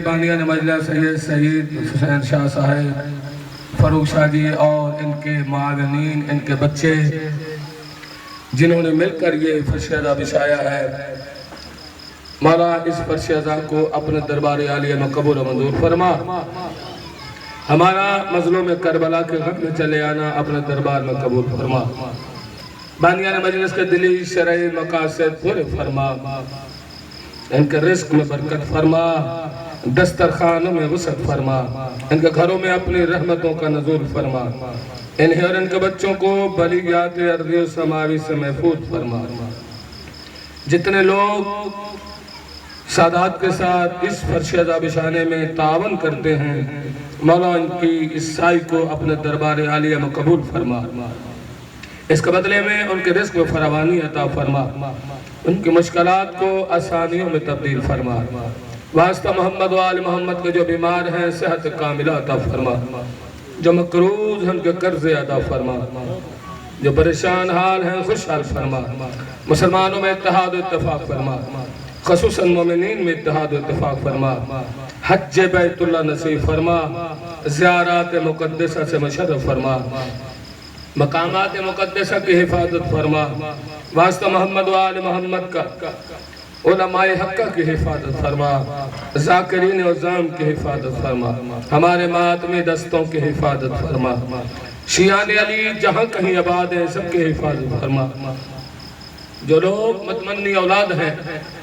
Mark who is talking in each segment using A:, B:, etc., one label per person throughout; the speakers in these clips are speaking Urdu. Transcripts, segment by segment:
A: بانیان مجلس سید حسین شاہ صاحب، فاروق شاہ جی اور ان کے معاونین، ان کے بچے جنہوں نے مل کر یہ فرش ادا بچھایا ہے، مولا اس فرش ادا کو اپنے دربار عالیہ میں قبول و منظور فرما۔ ہمارا مظلوم کربلا کے غم میں چلے آنا اپنے دربار میں قبول فرما۔ بانیان مجلس کے دلی شرعی مقاصد پورے فرما، ان کے رزق میں برکت فرما، دسترخوانوں میں وسعت فرما، ان کے گھروں میں اپنی رحمتوں کا نزول فرما، انہیں اور ان کے بچوں کو بلیات ارضی و سماوی سے محفوظ فرما۔ جتنے لوگ سادات کے ساتھ اس فرش ادا بچھانے میں تعاون کرتے ہیں، مولا ان کی اس سائی کو اپنے دربار عالیہ میں قبول فرما۔ اس کے بدلے میں ان کے رزق و فراوانی عطا فرما، ان کی مشکلات کو آسانیوں میں تبدیل فرما۔ واسطہ محمد و آل محمد کے جو بیمار ہیں صحت کاملہ عطا فرما، جو مقروض ہیں ان کے قرض ادا فرما، جو پریشان حال ہیں خوشحال فرما۔ مسلمانوں میں اتحاد و اتفاق فرما، خصوصاً مومنین میں اتحاد و اتفاق فرما۔ حج بیت اللہ نصیب فرما، زیارات مقدسہ سے مشرف فرما، مقامات مقدسہ کی حفاظت فرما۔ واسطہ محمد و آل محمد کا علماء حقہ کی حفاظت فرما، ذاکرین عظام کی حفاظت فرما، ہمارے ماتمی دستوں کی حفاظت فرما۔ شیعان علی جہاں کہیں آباد ہیں سب کی حفاظت فرما۔ جو لوگ متمنی اولاد ہیں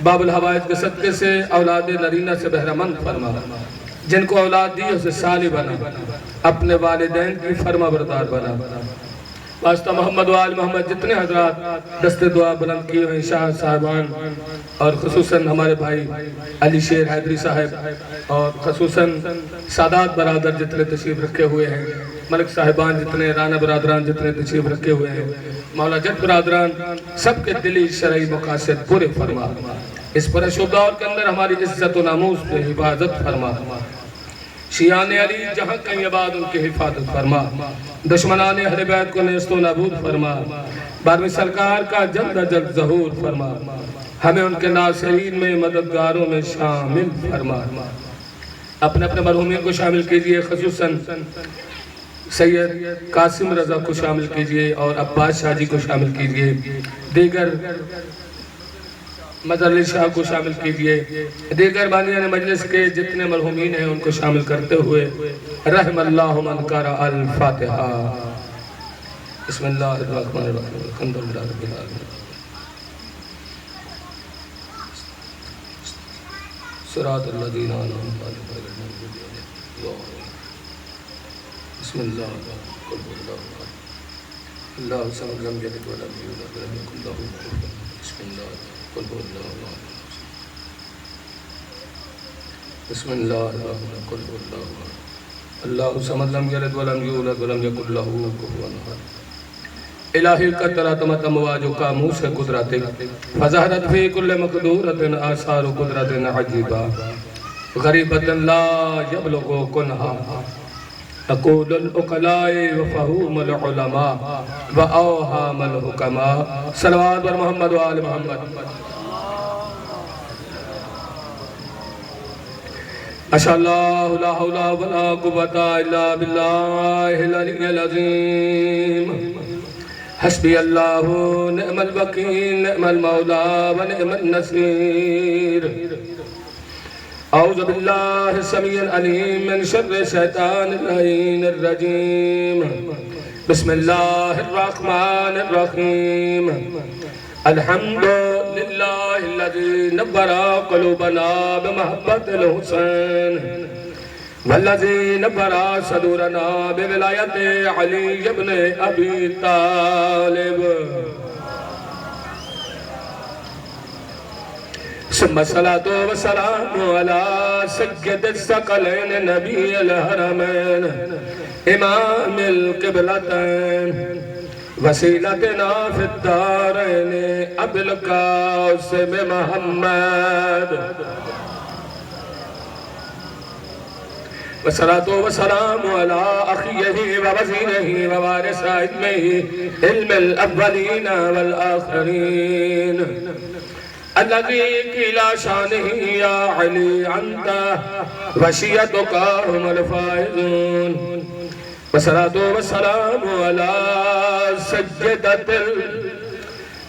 A: باب الحوائج کے صدقے سے اولاد نرینہ سے بہرمند فرما، جن کو اولاد دی اسے صالح بنا، اپنے والدین کی فرما بردار بنا۔ واسطہ محمد و آل محمد جتنے حضرات دست دعا بلند کیے ہیں، شاہ صاحبان اور خصوصاً ہمارے بھائی علی شیر حیدری صاحب اور خصوصاً سادات برادر جتنے تشریف رکھے ہوئے ہیں، ملک صاحبان جتنے، رانا برادران جتنے تشریف رکھے ہوئے ہیں، مولا جت برادران سب کے دلی شرعی مقاصد پورے فرما۔ اس پرشب دور کے اندر ہماری عزت و ناموس پہ حفاظت فرما۔ شیعان علی جہاں کہیں آباد ان کی حفاظت فرما، دشمنان اہل بیت کو نیست و نابود فرما، بارہویں سرکار کا جلد از جلد ظہور فرما، ہمیں ان کے ناصرین میں مددگاروں میں شامل فرما۔ اپنے اپنے مرحومین کو شامل کیجئے، خصوصاً سید قاسم رضا کو شامل کیجئے اور عباس شاہ جی کو شامل کیجئے، دیگر مظہر علی شاہ کو شامل کیجئے، دیگر بانیان مجلس کے جتنے مرحومین ہیں ان کو شامل کرتے ہوئے رحم اللہ من قرأ الفاتحہ۔ بسم اللہ الرحمن الرحیم، الحمد للہ رب العالمین، صراط الذین انعمت علیہم غیر المغضوب علیہم۔ بسم اللہ قل هو اللہ احد اللہ الصمد لم یلد ولم یولد ولم یکن له کفوا احد۔ بسم اللہ قل هو اللہ احد بسم اللہ الرحمن قل هو اللہ احد اللہ الصمد لم یلد ولم یولد ولم یکن له کفوا احد۔ الہی قطرات امواج کا موس قدرت فظہرت فی کل مقدورت آثار قدرت عجیبہ غریبت لا یبلغ کنہا اقول العقلاء وفہوم العلماء واوہام الحکماء۔ صلوات بر محمد و آل محمد۔ اشہد اللہ لا حول ولا قوة الا باللہ العلی العظیم۔ حسبی اللہ نعم الوکیل نعم المولا ونعم النصیر۔ اعوذ باللہ السمیع العلیم من شر شیطان اللعین الرجیم۔ بسم اللہ الرحمن الرحیم۔ الحمد للہ الذی نور قلوبنا بمحبت الحسین والذی نور صدورنا بولایت علی ابن ابی طالب۔ ثم الصلاة والسلام على سید الثقلین نبی الحرمین امام القبلتین وسیلتنا فی الدارین ابی القاسم محمد۔ والصلاة والسلام على أخيه ووزيره ووارث علمه علم الأولين والآخرين الذي لا شانه يا علي أنت وشيتك هم الفائزون والصلاة والسلام على سيدة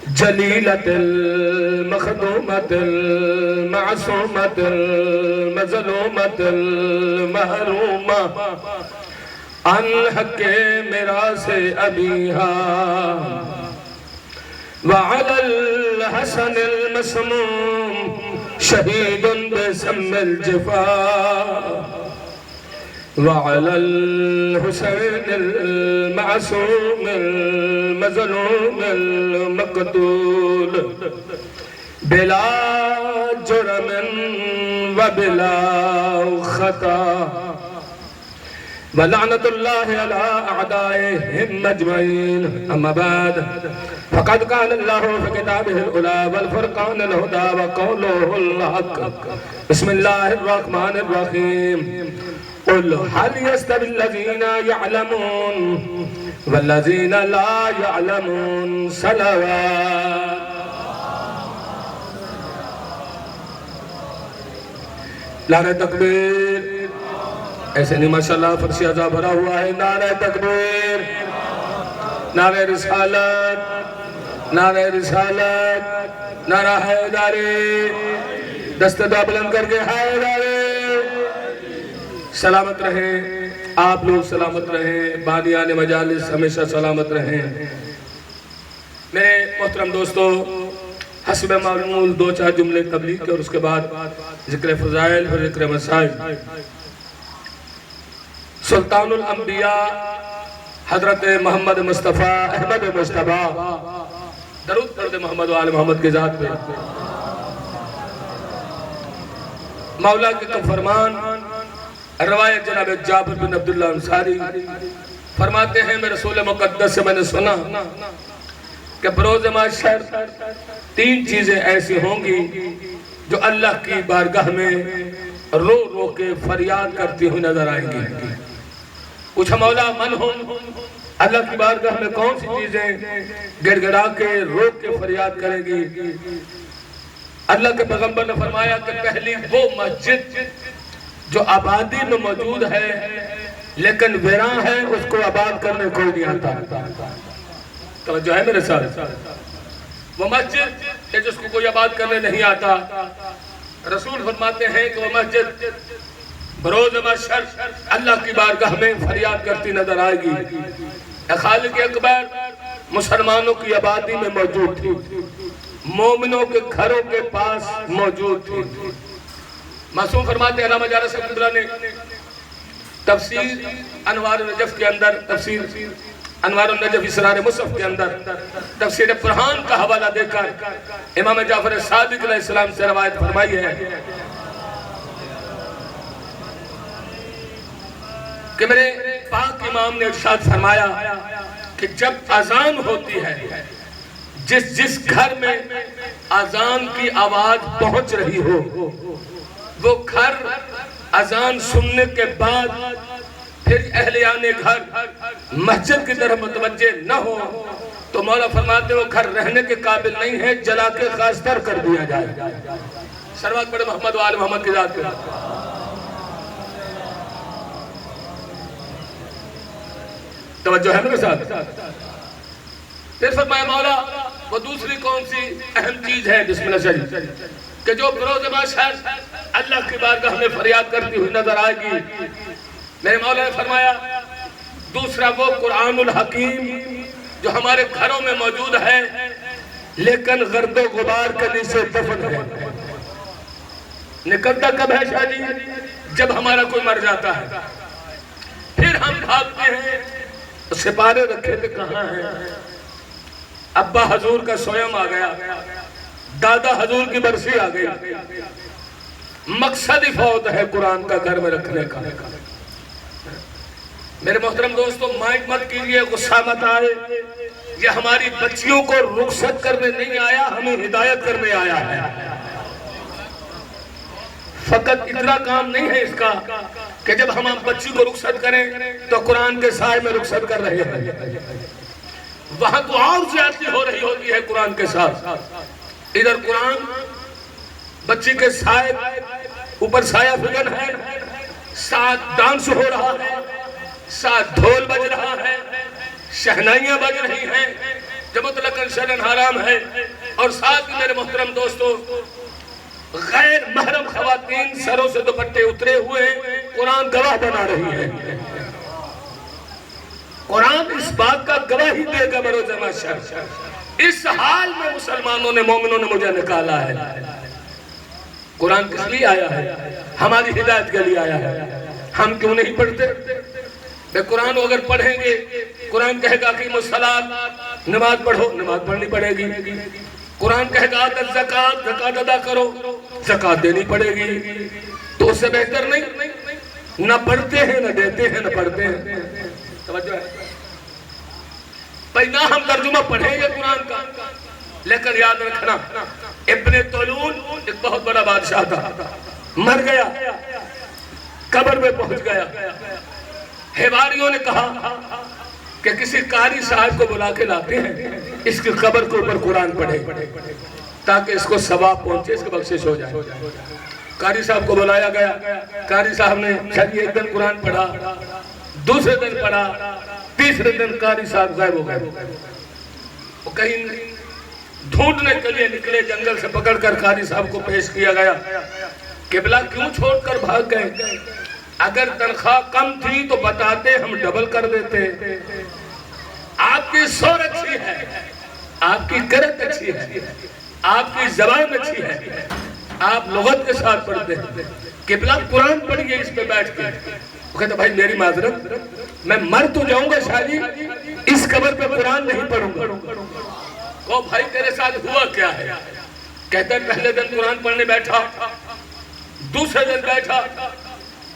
A: الجليلة المخدومة المعصومة المظلومة المحرومة عن حق میراث أبيها وعلى الحسن المسموم شهيد بسم الجفا وعلى الحسين المعصوم المظلوم المقتول بلا جرم وبلا خطا ولعنة الله على أعدائهم أجمعين أما بعد فقد قال الله في كتابه الأولى والفرقان الهدى وقوله الحق بسم الله الرحمن الرحيم قل هل يستوي الذين يعلمون والذين لا يعلمون صلوات نعرہ تکبیر ایسے نہیں ماشاءاللہ فرش عزا بھرا ہوا ہے نعرہ تکبیر نعرہ رسالت نعرہ رسالت نعرہ حیداری دست دا بلند کر کے حیداری سلامت رہیں آپ لوگ سلامت رہیں بانیان مجالس ہمیشہ سلامت رہیں میرے محترم دوستو حسب معلوم دو چار جملے تبلیغ کے اور اس کے بعد ذکر فضائل اور ذکر مسائل سلطان الانبیاء حضرت محمد مصطفیٰ احمد مصطفیٰ درود پڑھ دے محمد و آل محمد کی ذات پہ مولا کے کم فرمان روایت جناب جابر بن عبداللہ انصاری فرماتے ہیں میں رسول مقدس سے میں نے سنا کہ بروز محشر تین چیزیں ایسی ہوں گی جو اللہ کی بارگاہ میں رو رو کے فریاد کرتی ہوئی نظر آئیں گی پوچھا مولا من ہوں اللہ کی بارگاہ میں کون سی چیزیں گڑ گڑا کے رو کے فریاد کریں گی اللہ کے پیغمبر نے فرمایا کہ پہلی وہ مسجد جو آبادی میں موجود ہے لیکن ویراں ہے اس کو آباد کرنے کوئی نہیں آتا توجہ ہے میرے ساتھ وہ مسجد ہے جس کو کوئی آباد کرنے نہیں آتا رسول فرماتے ہیں کہ وہ مسجد بروز محشر اللہ کی بارگاہ میں فریاد کرتی نظر آئے گی اے خالق اکبر مسلمانوں کی آبادی میں موجود تھی مومنوں کے گھروں کے پاس موجود تھی معصوم فرماتے ہیں علامہ جارہ صاحب اللہ نے تفسیر انوار النجف کے اندر تفسیر انوار النجف اسرار مصحف کے اندر تفسیر برہان کا حوالہ دے کر امام جعفر صادق علیہ السلام سے روایت فرمائی ہے کہ میرے پاک امام نے ارشاد فرمایا کہ جب اذان ہوتی ہے جس گھر میں اذان کی آواز پہنچ رہی ہو وہ گھر اذان سننے کے بعد پھر اہلیان گھر مسجد کی طرف متوجہ نہ ہو تو مولا فرماتے وہ گھر رہنے کے قابل نہیں ہے جلا کے خاصتر کر دیا جائے سروات پڑھے محمد و آل محمد کی ذات پہ توجہ ہے میرے ساتھ پھر فرمایا مولا وہ دوسری کون سی اہم چیز ہے بسم اللہ شریف کہ جو بروز محشر اللہ کی بارگاہ میں فریاد کرتی ہوئی نظر آئے گی میرے مولا نے فرمایا دوسرا وہ قرآن الحکیم جو ہمارے گھروں میں موجود ہے لیکن غرد و غبار کے نیچے دفن ہے نکلتا کب ہے شاہ جی جب ہمارا کوئی مر جاتا ہے پھر ہم بھاگتے ہیں سپارے رکھے تھے کہاں ہیں ابا حضور کا سویم آ گیا دادا حضور کی برسی آ گئی مقصد ہی فوت ہے قرآن کا گھر میں رکھنے کا میرے محترم دوستو مائنڈ مت کیجئے غصہ مت آئے یہ ہماری بچیوں کو رخصت کرنے نہیں آیا ہمیں ہدایت کرنے آیا ہے فقط اتنا کام نہیں ہے اس کا کہ جب ہم بچی کو رخصت کریں تو قرآن کے سائے میں رخصت کر رہے ہیں وہاں تو اور زیادتی ہو رہی ہوتی ہے قرآن کے ساتھ ادھر قرآن بچی کے سائے اوپر سایہ فگن ہے، ساتھ ڈانس ہو رہا ہے، ساتھ ڈھول بج رہا ہے، شہنائیاں بج رہی ہیں، جو مطلقاً شرن حرام ہے، اور ساتھ میرے محترم دوستو غیر محرم خواتین سروں سے دوپٹے اترے ہوئے قرآن گواہ بنا رہی ہیں۔ قرآن اس بات کا گواہی دے گا بروز محشر، اس حال میں مسلمانوں نے مومنوں نے مجھے نکالا ہے۔ قرآن کس لیے آیا ہے؟ ہماری ہدایت کے لیے آیا ہے۔ ہم کیوں نہیں پڑھتے؟ بے قرآن کو اگر پڑھیں گے، قرآن کہے گا کہ الصلاۃ، نماز پڑھو، نماز پڑھنی پڑے گی۔ قرآن کہے گا کہ زکوٰۃ، زکوٰۃ ادا کرو، زکوٰۃ دینی پڑے گی۔ تو اس سے بہتر نہیں، نہ پڑھتے ہیں، نہ دیتے ہیں، نہ پڑھتے ہیں۔ توجہ ہے بھائی، نہ ہم ترجمہ پڑھیں گے قرآن کا، لیکن یاد رکھنا ابن طولون ایک بہت بڑا بادشاہ تھا، مر گیا، قبر میں پہنچ گیا۔ حواریوں نے کہا کہ کسی قاری صاحب کو بلا کے لاتے ہیں، اس کی قبر کے اوپر قرآن پڑھے تاکہ اس کو ثواب پہنچے، اس کو بخشش ہو جائے۔ قاری صاحب کو بلایا گیا، قاری صاحب نے چلیے ایک دن قرآن پڑھا، دوسرے دن پڑھا، تیسرے دن قاری صاحب غائب ہو گئے۔ وہ کہیں ڈھونڈنے کے لیے نکلے، جنگل سے پکڑ کر قاری صاحب کو پیش کیا گیا۔ قبلہ کیوں چھوڑ کر بھاگ گئے؟ اگر تنخواہ کم تھی تو بتاتے، ہم ڈبل کر دیتے۔ آپ کی سور اچھی ہے، آپ کی قرت اچھی ہے، آپ کی زبان اچھی ہے، آپ لغت کے ساتھ پڑھتے ہیں، قبلہ قرآن پڑھیے اس پہ بیٹھ کے۔ وہ کہتا بھائی میری معذرت، میں مر تو جاؤں گا شاید، اس قبر پہ قرآن نہیں پڑھوں گا۔ کہو بھائی تیرے ساتھ ہوا کیا ہے؟ کہتا ہے پہلے دن قرآن پڑھنے بیٹھا، دوسرے دن بیٹھا،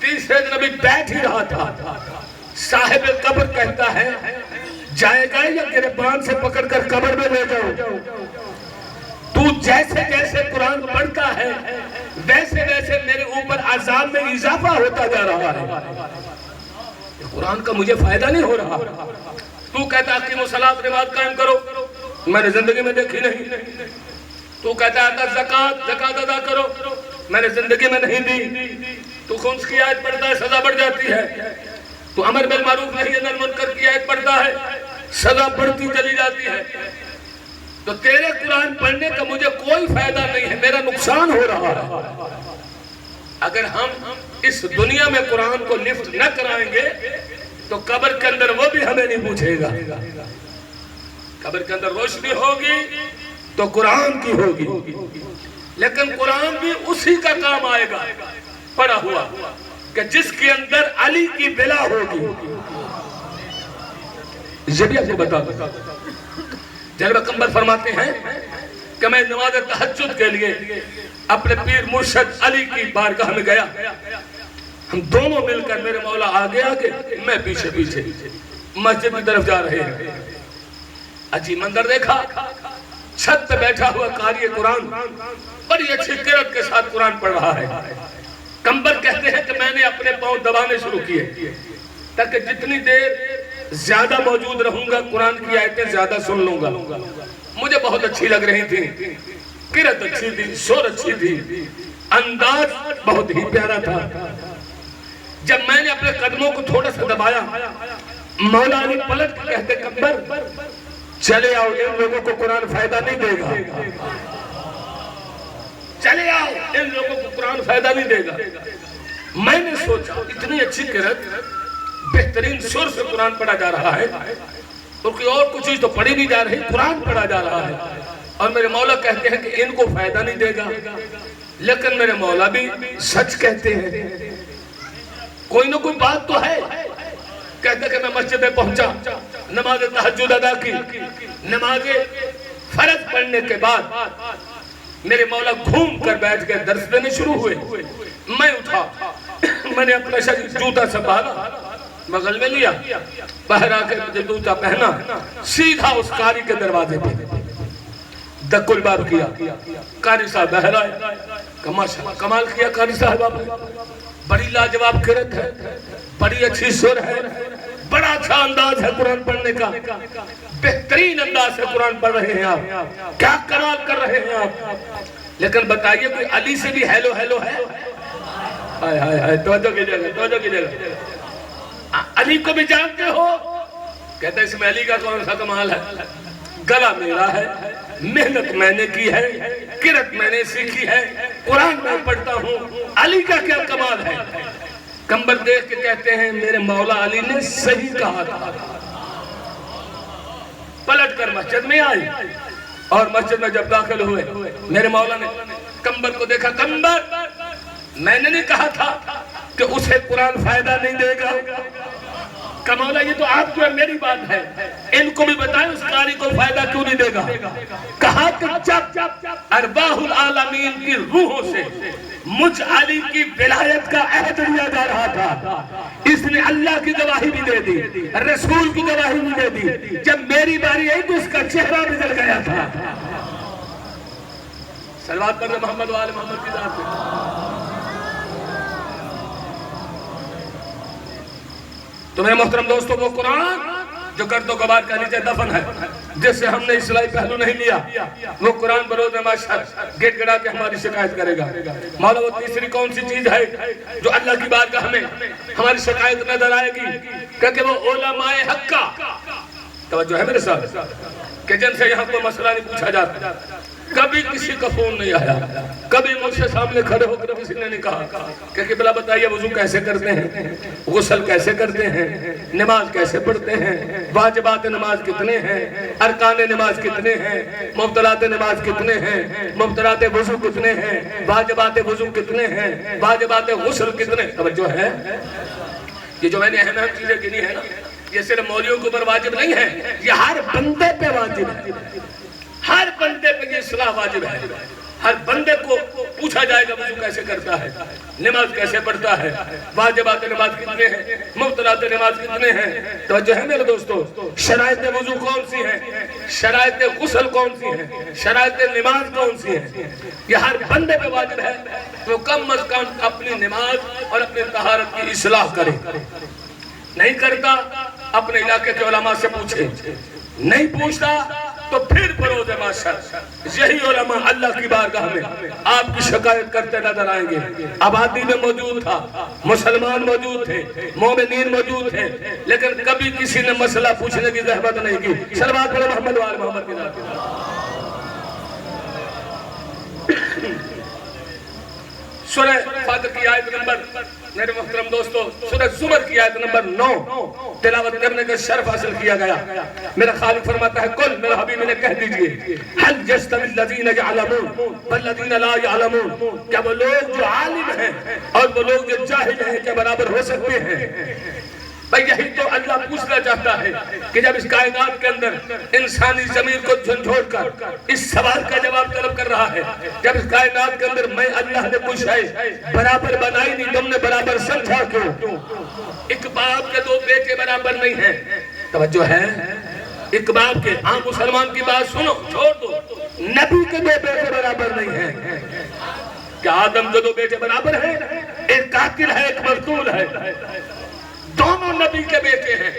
A: تیسرے دن ابھی بیٹھ ہی رہا تھا، صاحب قبر کہتا ہے جائے گا یا گریبان سے پکڑ کر قبر میں لے جاؤ؟ تو جیسے جیسے قرآن پڑھتا ہے ویسے ویسے میرے اوپر عذاب میں اضافہ ہوتا جا رہا ہے۔ قرآن کا مجھے فائدہ نہیں ہو رہا۔ تو کہتا ہے کہ صلاۃ نماز قائم کرو، میں نے زندگی میں دیکھی نہیں۔ تو کہتا ہے زکوٰۃ ادا کرو، میں نے زندگی میں نہیں دی۔ تو خمس کی آیت پڑھتا ہے، سزا بڑھ جاتی ہے۔ تو امر بالمعروف نہی عن المنکر کی آیت پڑھتا ہے، سزا بڑھتی چلی جاتی ہے۔ تو تیرے قرآن پڑھنے کا مجھے کوئی فائدہ نہیں ہے، میرا نقصان ہو رہا ہے۔ اگر ہم اس دنیا میں قرآن کو لفٹ نہ کرائیں گے تو قبر کے اندر وہ بھی ہمیں نہیں پوچھے گا۔ قبر کے اندر روشنی ہوگی تو قرآن کی ہوگی، لیکن قرآن بھی اسی کا کام آئے گا پڑھا ہوا کہ جس کے اندر علی کی بلا ہوگی۔ یہ بھی آپ کو بتا دوں، جناب پیغمبر فرماتے ہیں کہ میں نماز تہجد کے لیے اپنے پیر مرشد علی کی بارگاہ میں گیا، ہم دونوں مل کر، میرے مولا آگے آگے، میں پیچھے پیچھے، مسجد کی طرف جا رہے ہیں۔ عجیب منظر دیکھا، چھت پہ بیٹھا ہوا قاری قرآن بڑی اچھی قرت کے ساتھ قرآن پڑھ رہا ہے۔ کمبر کہتے ہیں کہ میں نے اپنے پاؤں دبانے شروع کیے تاکہ جتنی دیر زیادہ موجود رہوں گا قرآن کی آیتیں زیادہ سن لوں گا۔ مجھے بہت اچھی لگ رہی تھی، قرت اچھی تھی، شور اچھی تھی، انداز بہت ہی پیارا تھا۔ جب میں نے اپنے قدموں کو تھوڑا سا دبایا، مولا علی پلٹ کے کہتے کمبر چلے آؤ، ان لوگوں کو قرآن فائدہ نہیں دے گا، چلے آؤ، ان لوگوں کو قرآن فائدہ نہیں دے گا۔ میں نے سوچا اتنی اچھی قرت، بہترین سر سے قرآن پڑھا جا رہا ہے، اور کوئی اور کچھ چیز تو پڑھی نہیں جا رہی، قرآن پڑھا جا رہا ہے، اور میرے مولا کہتے ہیں کہ ان کو فائدہ نہیں دے گا، لیکن میرے مولا بھی سچ کہتے ہیں، کوئی نہ کوئی بات تو ہے۔ کہتے کہ میں مسجد میں پہنچا، نماز تہجد ادا کی، نماز فرض پڑھنے کے بعد میرے مولا گھوم کر بیٹھ کے درس دینے شروع ہوئے۔ میں اٹھا، میں نے اپنا شریف جوتا سنبھالا، مغل میں لیا، باہر آ کے مجھے جوتا پہنا، سیدھا اس قاری کے دروازے پہ دق الباب کیا۔ قاری صاحب باہر آئے، کمال کیا قاری صاحب، آپ بڑی لاجواب قرت ہے، بڑی اچھی سر ہے، بڑا اچھا انداز ہے قرآن پڑھنے کا، بہترین انداز سے قرآن پڑھ رہے ہیں آپ، کیا کمال کر رہے ہیں آپ۔ لیکن بتائیے کوئی علی سے بھی ہیلو ہیلو ہے؟ ہائے ہائے ہائے، توجہ کیجئے گا علی کو بھی جانتے ہو؟ کہتا ہے اس میں علی کا کون سا کمال ہے؟ گلا میرا ہے، محنت میں نے کی ہے، قرأت میں نے سیکھی ہے، قرآن میں پڑھتا ہوں، علی کا کیا کمال ہے؟ کمبر دیکھ کے کہتے ہیں میرے مولا علی نے صحیح کہا تھا۔ پلٹ کر مسجد میں آئی اور مسجد میں جب داخل ہوئے میرے مولا نے کمبر کو دیکھا، کمبر میں نے نہیں کہا تھا کہ اسے قرآن فائدہ نہیں دے گا؟ کہ مولا یہ تو آپ کو میری بات ہے، ان کو بھی بتائیں اس قاری کو فائدہ کیوں نہیں دے گا؟ کہا کہ جب ارواح العالمین کی روحوں سے مجھ علی کی ولایت کا عہد لیا جا رہا تھا، اس نے اللہ کی گواہی بھی دے دی، رسول کی گواہی بھی دے دی، جب میری باری آئی تو اس کا چہرہ بدل گیا تھا۔ صلوات پڑھ محمد وآل محمد کی ذات پہ۔ تو میرے محترم دوستوں، وہ قرآن جو گرد و غبار کا نیچے دفن ہے، جس سے ہم نے اصلاحی پہلو نہیں لیا، وہ قرآن بروز محشر گڑ گڑا کے ہماری شکایت کرے گا۔ مولا وہ تیسری کون سی چیز ہے جو اللہ کی بارگاہ میں ہماری شکایت نظر آئے گی؟ کہ وہ علماء حق کا توجہ ہے میرے ساتھ، کہ جن سے یہاں کوئی مسئلہ نہیں پوچھا جاتا، کبھی کسی کا فون نہیں آیا، کبھی مجھ سے سامنے کھڑے ہو کر کسی نے نہیں کہا کہ قبلہ بتائیے وضو کیسے کرتے ہیں، غسل کیسے کرتے ہیں، نماز کیسے پڑھتے ہیں، واجبات نماز کتنے ہیں، ارکان نماز کتنے ہیں، مبطلات نماز کتنے ہیں، مبطلات وضو کتنے ہیں، واجبات وضو کتنے ہیں، واجبات غسل کتنے۔ توجہ ہے، یہ جو میں نے اہم چیزیں گنی ہے نا، یہ صرف مولیوں کے اوپر واجب نہیں ہے، یہ ہر بندے پہ واجب ہے، ہر بندے پہ یہ اصلاح واجب ہے۔ ہر بندے کو پوچھا جائے گا وضو کیسے کرتا ہے، نماز کیسے پڑھتا ہے، واجبات نماز کتنے ہیں، مبطلات نماز کتنے ہیں۔ توجہ ہے میرے دوستو، شرائط وضو کون سی ہیں، شرائط غسل کون سی ہیں، شرائط نماز کون سی ہیں، یہ ہر بندے پہ واجب ہے۔ تو کم از کم اپنی نماز اور اپنی طہارت کی اصلاح کرے، نہیں کرتا اپنے علاقے کے علماء سے پوچھے، نہیں پوچھتا تو پھر بروز محشر یہی علماء اللہ کی بارگاہ میں آپ کی شکایت کرتے نظر آئیں گے۔ آبادی میں موجود تھا، مسلمان موجود تھے، مومنین موجود تھے، لیکن کبھی کسی نے مسئلہ پوچھنے کی زحمت نہیں کی۔ صلوات پڑھیں محمد وآل محمد کی ذات پہ۔ سورہ فاتر کی آیت نمبر، میرے محترم دوستو، سورہ زمر کی آیت نمبر 9 تلاوت کرنے کا شرف حاصل کیا گیا۔ میرا خالق فرماتا ہے کل، میرا حبیب انہیں کہہ دیجئے، حل یستوی الذین یعلمون والذین لا یعلمون، کیا وہ لوگ جو عالم ہیں اور وہ لوگ جو جاہل ہیں کیا برابر ہو سکتے ہیں؟ بھئی یہی تو اللہ پوچھنا چاہتا ہے کہ جب اس کائنات کے اندر انسانی ضمیر کو جھنجھوڑ کر اس سوال کا جواب طلب کر رہا ہے، جب اس کائنات کے اندر میں اللہ نے کچھ ہے برابر بنائی نہیں، تم نے برابر سمجھا کیوں؟ ایک باپ کے دو بیٹے برابر نہیں ہیں۔ توجہ ہے، ایک باپ کے، ہاں مسلمان کی بات سنو، چھوڑ دو، نبی کے دو بیٹے برابر نہیں ہیں۔ کیا آدم کے دو بیٹے برابر ہیں؟ ایک قاتل ہے، ایک مقتول ہے، دونوں نبی کے بیٹے ہیں،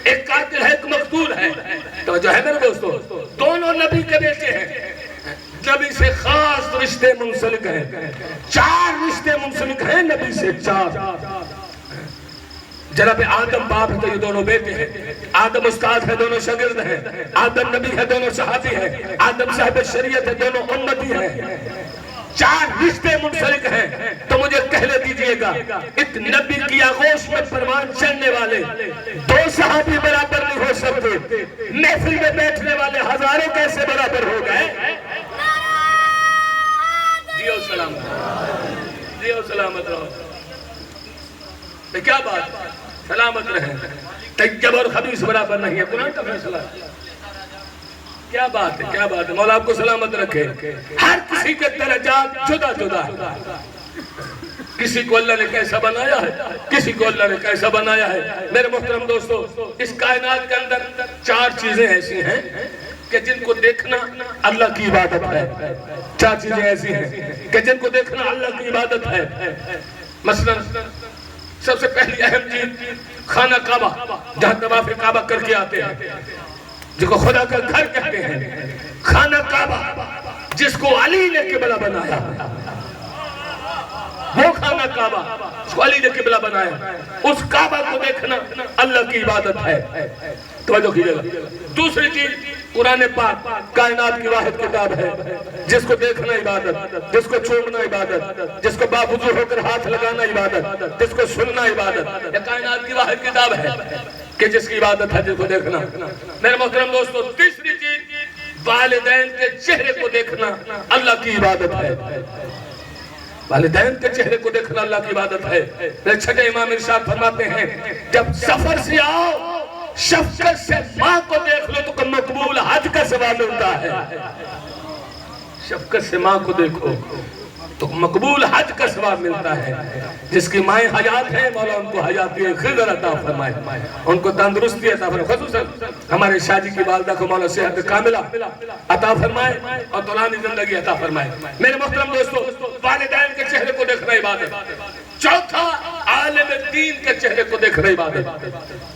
A: ایک قاتل ہے، ایک مقتول ہے۔ توجہ ہے میرے دوستو، دونوں نبی کے بیٹے ہیں، نبی سے خاص رشتے منسلک ہیں، 4 رشتے منسلک ہیں نبی سے، 4۔ جناب آدم باپ ہے تو یہ دونوں بیٹے ہیں، آدم استاد ہے، دونوں شاگرد ہیں، آدم نبی ہے، دونوں صحابی ہیں، آدم صاحب شریعت ہے، دونوں امتی ہیں۔ 4 رشتے منسلک ہیں، تو مجھے کہنے دیجئے گا ایک نبی کی آغوش میں پروان چڑھنے والے 2 صحابی برابر نہیں ہو سکتے، محفل میں بیٹھنے والے ہزاروں کیسے برابر ہو گئے؟ جیو سلامت، جیو سلامت رہو، کیا بات، سلامت رہیں، طیب اور خبیث برابر نہیں ہے، قرآن کا فیصلہ ہے۔ کیا بات ہے، کیا بات ہے، مولا آپ کو سلامت رکھے۔ ہر کسی کے درجات جدا جدا ہے، کسی کو اللہ نے کیسا بنایا ہے، کسی کو اللہ نے کیسا بنایا ہے۔ میرے محترم دوستو، اس کائنات کے اندر 4 چیزیں ایسی ہیں کہ جن کو دیکھنا اللہ کی عبادت ہے، 4 چیزیں ایسی ہیں کہ جن کو دیکھنا اللہ کی عبادت ہے۔ مثلا سب سے پہلی اہم چیز خانہ کعبہ، جہاں طواف کعبہ کر کے آتے ہیں، جن کو خدا کا گھر کہتے ہیں، خانہ کعبہ جس کو علی نے قبلہ بنایا، وہ خانہ کعبہ جس کو علی نے قبلہ بنایا، اس کعبہ کو دیکھنا اللہ کی عبادت ہے۔ توجہ کیجئے گا۔ دوسری چیز قرآن پاک کائنات کی واحد کتاب ہے، جس کو دیکھنا عبادت، جس کو چومنا عبادت، جس کو باوضو ہو کر ہاتھ لگانا عبادت، جس کو سننا عبادت۔ یہ کائنات کی واحد کتاب ہے کہ جس کی عبادت ہے، جس کو دیکھنا۔ میرے محترم دوستو، تیسری چیز والدین کے چہرے کو دیکھنا اللہ کی عبادت ہے۔ والدین کے چہرے کو دیکھنا اللہ کی عبادت ہے۔ میرے چھٹے امام ارشاد فرماتے ہیں، جب سفر سے آؤ شفقت سے ماں کو دیکھ لو تو مقبول حج کا ثواب ملتا ہے۔ شفقت سے ماں کو دیکھو تو مقبول حج کا ثواب ملتا ہے۔ جس کی مائیں حیات ہیں، مولا ان کو حیاتی خضر عطا فرمائے، ان کو تندرستی عطا فرمائے، خصوصاً ہمارے شاہ جی کی والدہ کو مولا صحت کاملہ عطا فرمائے اور دورانی زندگی عطا فرمائے۔ میرے محترم دوستو، والدین کے چہرے کو دیکھنا عبادت۔ چوتھا، عالم دین کے چہرے کو دیکھنا عبادت۔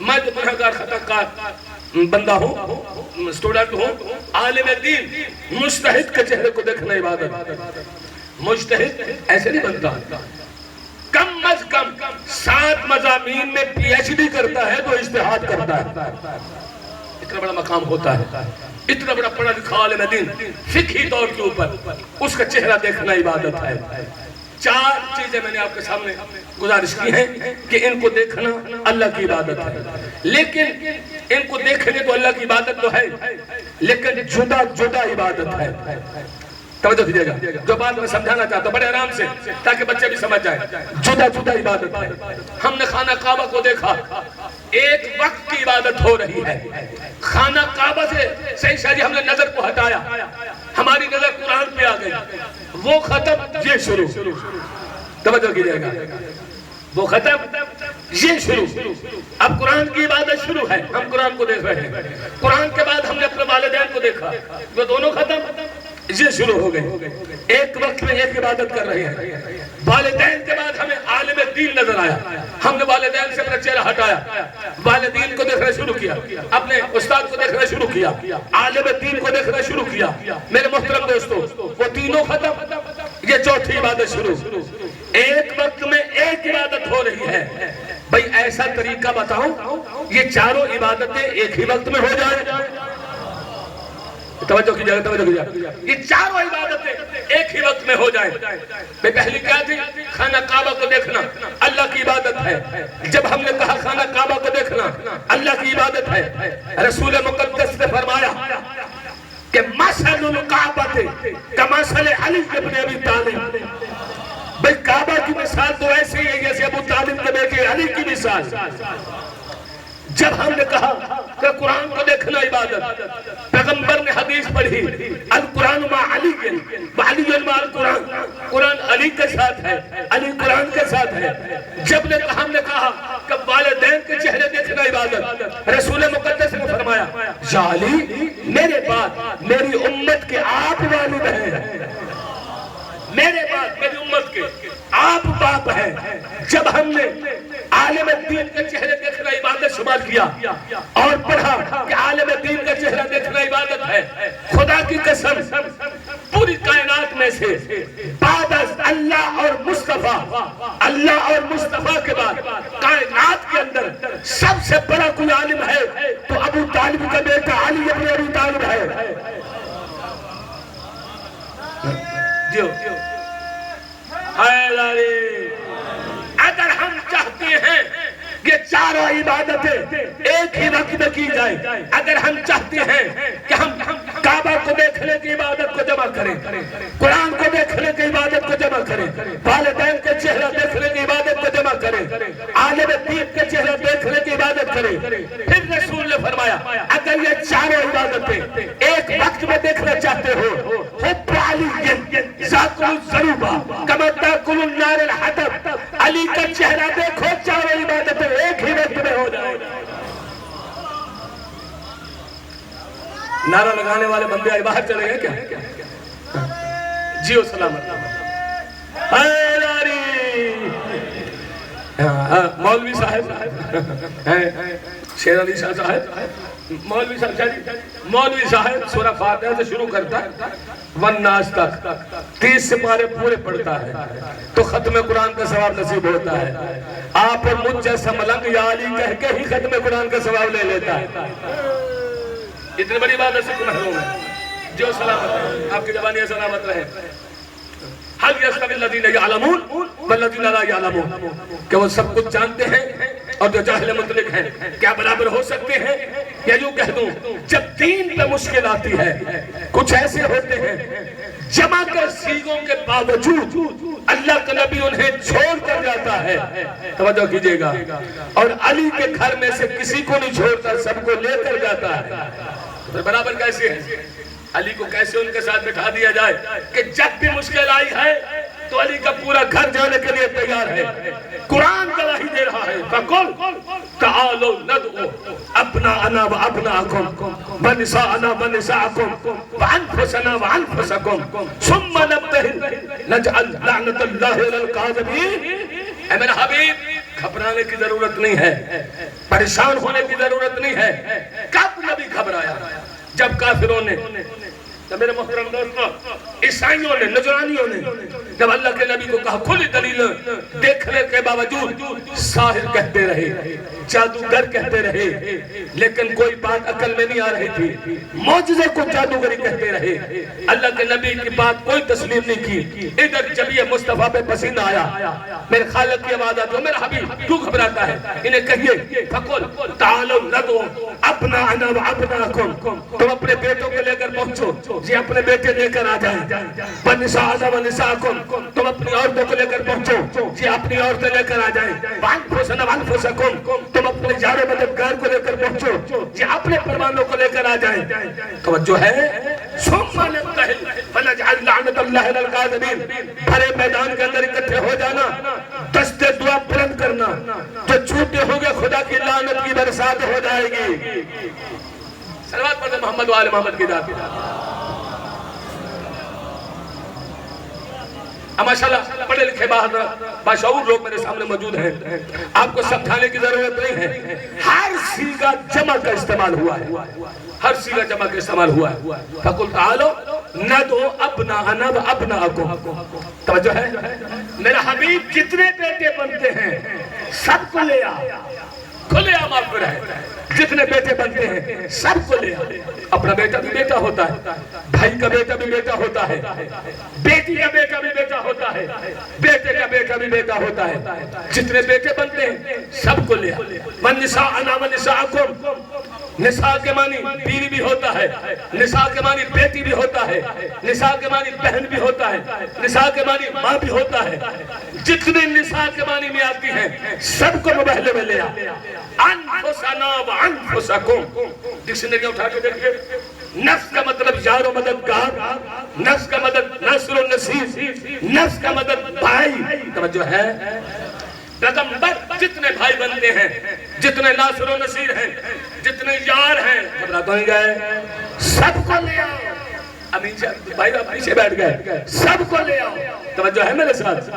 A: میں جو گنہگار خطا کار بندہ ہوں، اسٹوڈنٹ ہوں، عالم دین مجتہد کے چہرے کو دیکھنا عبادت۔ مجتہد ایسے نہیں بنتا، کم از کم 7 مضامین میں پی ایچ ڈی کرتا ہے تو اجتہاد کرتا ہے۔ اتنا بڑا مقام ہوتا ہے، اتنا بڑا پڑھا لکھا عالم دین فقہی طور کے اوپر، اس کا چہرہ دیکھنا عبادت ہے۔ 4 چیزیں میں نے آپ کے سامنے گزارش کی ہیں کہ ان کو دیکھنا اللہ کی عبادت ہے۔ لیکن ان کو دیکھیں گے تو اللہ کی عبادت تو ہے، لیکن جدا جدا عبادت ہے۔ توجہ دیجیے گا، جو بات میں سمجھانا چاہتا ہوں بڑے آرام سے تاکہ بچے بھی سمجھ جائیں۔ جدا جدا عبادت ہے۔ ہم نے خانہ کعبہ کو دیکھا، ایک وقت کی عبادت ہو رہی ہے۔ خانہ کعبہ سے صحیح شاہ جی ہم نے نظر کو ہٹایا، ہماری نظر قرآن پہ آ گئی، وہ ختم یہ شروع۔ توجہ کیجیے گا، وہ ختم یہ شروع۔ اب قرآن کی عبادت شروع ہے، ہم قرآن کو دیکھ رہے ہیں۔ قرآن کے بعد ہم نے اپنے والدین کو دیکھا، وہ دونوں ختم یہ شروع ہو گئے۔ ایک وقت میں ایک عبادت کر رہے ہیں۔ والدین کے بعد ہمیں عالم دین نظر آیا، ہم نے والدین سے اپنا چہرہ ہٹایا، والدین کو دیکھنا شروع کیا، اپنے استاد کو دیکھنا شروع کیا، عالم دین کو دیکھنا شروع کیا۔ میرے محترم دوستو، وہ تینوں ختم، یہ چوتھی عبادت شروع۔ ایک وقت میں ایک عبادت ہو رہی ہے۔ بھئی ایسا طریقہ بتاؤں یہ چاروں عبادتیں ایک ہی وقت میں ہو جائیں۔ توجہ کیجئے، توجہ کیجئے، یہ چاروں عبادتیں ایک ہی وقت میں ہو جائیں۔ پہلی کیا تھی؟ خانہ کعبہ کو دیکھنا اللہ کی عبادت ہے۔ جب ہم نے کہا خانہ کعبہ کو دیکھنا اللہ کی عبادت ہے، رسول مقدس نے فرمایا کہ مثل الکعبۃ کمثل علی ابن ابی طالب۔ بھئی کعبہ کی مثال تو ایسی ہے جیسے ابو طالب کے بیٹے علی کی مثال۔ جب ہم نے کہا کہ قرآن کو دیکھنا عبادت، پیغمبر نے حدیث پڑھی، القرآن مع علی وعلی مع القرآن، قرآن علی کے ساتھ ہے، علی قرآن کے ساتھ ہے۔ جب ہم نے کہا کہ والدین کے چہرے دیکھنا عبادت، رسول مقدس نے فرمایا یا علی میرے بعد میری امت کے آپ والد ہیں، میرے بعد میری امت کے آپ باپ ہیں۔ جب ہم نے عالم دین کے چہرے دیکھنا عبادت شمار کیا اور پڑھا کہ عالم دین کا چہرہ دیکھنا عبادت ہے، خدا کی قسم پوری کائنات میں سے بعد از اللہ اور مصطفیٰ، اللہ اور مصطفیٰ کے بعد کائنات کے اندر سب سے بڑا کوئی عالم ہے تو ابو طالب کا بیٹا علی ابن ابی طالب ہے۔ اگر ہم چاہتے ہیں یہ چاروں عبادتیں ایک ہی وقت میں کی جائیں، اگر ہم چاہتے ہیں کہ ہم کعبہ کو دیکھنے کی عبادت کو جمع کریں، قرآن کو دیکھنے کی عبادت کو جمع کریں، والدین کے چہرہ دیکھنے کی عبادت کو جمع کریں، عالم دین کے چہرہ دیکھنے کی عبادت کریں، پھر رسول نے فرمایا اگر یہ چاروں عبادتیں ایک وقت میں دیکھنا چاہتے ہو، حب علی ذاکر الضروبہ کما تاکل النار الحطب، علی کا چہرہ دیکھو چاروں عبادتیں ایک ہی وقت میں ہو جائے۔ نعرہ لگانے والے بندے آئے باہر چلے گئے کیا؟ جیو سلامت مولوی صاحب ہیں شیر علی شاہ صاحب، مولوی صاحب سورہ فاتحہ سے شروع کرتا ہے والناس تک 30 سپارے پورے پڑھتا ہے تو ختم قرآن کا ثواب نصیب ہوتا ہے۔ آپ اور مجھ جیسا ملنگ یا علی کہہ کے ہی ختم قرآن کا ثواب لے لیتا ہے۔ اتنی بڑی بات ایسے محروم ہے جو سلامت ہے، آپ کی زبانی سلامت رہے۔ حل یستوی الذین یعلمون والذین لا یعلمون، کہ وہ سب کچھ جانتے ہیں اور جو جاہل مطلق ہیں کیا برابر ہو سکتے ہیں؟ یا یوں کہہ دوں جب دین پہ مشکل آتی ہے کچھ ایسے ہوتے ہیں جمع کر سیغوں کے باوجود اللہ کا نبی انہیں چھوڑ کر جاتا ہے، توجہ کیجئے گا، اور علی کے گھر میں سے کسی کو نہیں چھوڑتا، سب کو لے کر جاتا ہے۔ تو برابر کیسے ہے؟ علی کو کیسے ان کے ساتھ بٹھا دیا جائے کہ جب بھی مشکل آئی ہے تو علی کا پورا گھر جانے کے لیے تیار ہے۔ قرآن گواہی دے رہا ہے فَقُلْ تَعَالُوا نَدْعُوا أَبْنَاءَنَا وَأَبْنَاءَكُمْ وَنِسَاءَنَا وَنِسَاءَكُمْ وَأَنفُسَنَا وَأَنفُسَكُمْ ثُمَّ نَبْتَهِلْ نَجْعَلْ لَعْنَةَ اللَّهِ عَلَى الْكَاذِبِينَ۔ اے میرا حبیب گھبرانے کی ضرورت نہیں ہے، پریشان ہونے کی ضرورت نہیں ہے۔ کب نبی گھبرایا؟ جب کافروں نے، میرے محترم دوستو، عیسائیوں نے، نجرانیوں نے جب اللہ کے نبی کو کہا کھلی دلیل دیکھنے کے باوجود ساحر کہتے رہے، جادوگر کہتے رہے، لیکن کوئی بات عقل میں نہیں آ رہی تھی، معجزے کو جادوگری کہتے رہے، اللہ کے نبی کی بات کوئی تسلیم نہیں کی۔ ادھر جب یہ مصطفیٰ پہ پسینہ آیا، میرے خالق کی آواز آتی ہے میرا حبیب کیوں گھبراتا ہے؟ انہیں کہیے فَقُلْ تَعَالُوا نَدْعُوا أَبْنَاءَنَا وَأَبْنَاءَكُمْ، تم اپنے بیٹوں کو لے کر پہنچو، جی اپنے بیٹے لے کر آ جائیں، وَنِسَاءَنَا وَنِسَاءَكُمْ، تم اپنی عورتوں کو لے کر پہنچو، جی اپنی عورتیں لے کر آ جائیں، وَأَنفُسَنَا وَأَنفُسَكُمْ، تم اپنے جار و مددگار کو لے کر پہنچو، جی اپنے پروانوں کو لے کر آ جائیں۔ توجہ ہے ثُمَّ نَبْتَهِلْ فَنَجْعَلْ لَعْنَةَ اللَّهِ عَلَى الْكَاذِبِينَ، بھرے میدان کے اندر اکٹھے ہو جانا، دستے دعا بلند کرنا، جو چھوٹے ہوں گے خدا کی لعنت کی برسات ہو جائے گی۔ صلوات پڑھتے محمد و آل محمد کی ذات۔ ماشاءاللہ پڑھے لکھے باشعور لوگ میرے سامنے موجود ہیں، آپ کو سمجھانے کی ضرورت نہیں ہے، ہر صیغہ جمع کا استعمال ہوا ہے، ہر صیغہ جمع کا استعمال ہوا ہے۔ فَقُلْ تَعَالُوا نَدْعُوا أَبْنَاءَنَا وَأَبْنَاءَكُمْ، توجہ ہے میرا حبیب جتنے بیٹے بنتے ہیں سب کو لے آ، کھلے عام آفر ہے، جتنے بیٹے بنتے ہیں سب کو لے آ۔ اپنا بیٹا بھی بیٹا ہوتا ہے، بھائی کا بیٹا بھی بیٹا ہوتا ہے، بیٹی کا بیٹا بھی بیٹا ہوتا ہے، بیٹے کا بیٹا بھی بیٹا ہوتا ہے، جتنے بیٹے بنتے ہیں سب کو لے آ۔ وَالنِّسَاءَنَا وَنِسَاءَكُمْ، نساء کے معنی بیوی بھی ہوتا ہے، نساء کے معنی بیٹی بھی ہوتا ہے، نساء کے معنی بہن بھی ہوتا ہے، نساء کے معنی ماں بھی ہوتا ہے، جتنے نساء کے معنی میں آتی ہیں سب کو مبہلے میں لے آ۔ انفسنا وانفسکم، ڈکشنری اٹھا کے دیکھئے، نفس کا مطلب یار و مددگار، نفس کا مدد ناصر و نصیر، نفس کا مدد بھائی، توجہ ہے پیغمبر جتنے بھائی بنتے ہیں، جتنے ناصر و نصیر ہیں، جتنے یار ہیں، گھبراتا نہیں گئے، سب کو لے آؤ۔ امین بھائی آپ پیچھے بیٹھ گئے، سب کو لے آؤ، توجہ ہے میرے ساتھ،